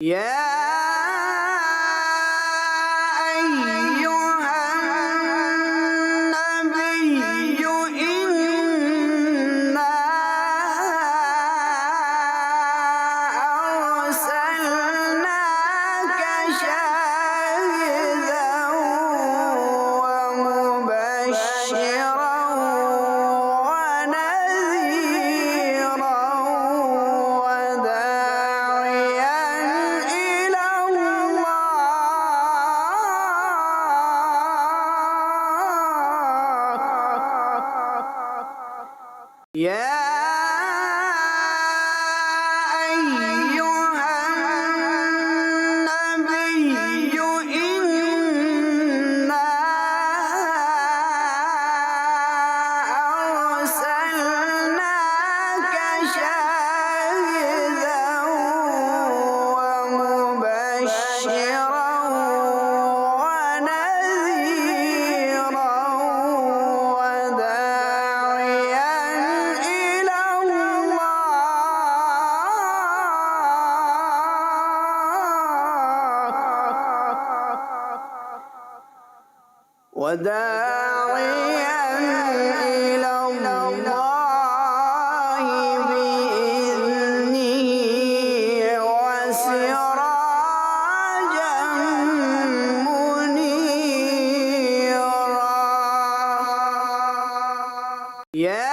يا أيها النبي إنا أرسلناك شاهدا ومبشرا ونذيرا وداعيا إلى الله. يا أيها النبي إنا أرسلناك شاهدا ومبشرا ونذيرا وداعيا إلى بإذنه وسراجا منيرا. يا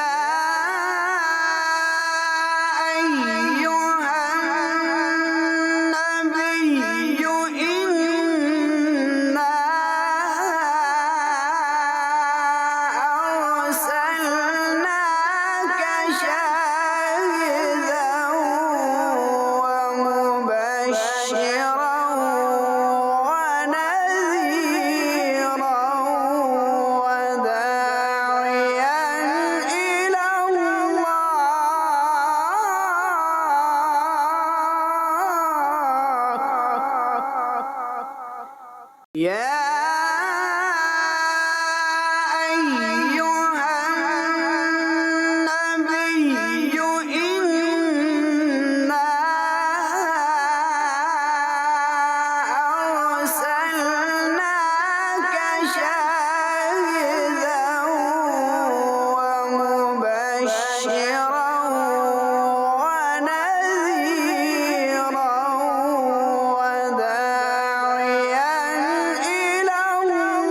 أيها النبي إنا أرسلناك شاهدا ومبشرا ونذيرا وداعيا إلى الله. يا أيها النبي إنا أرسلناك شاهدا ومبشرا ونذيرا وداعيا إلى الله.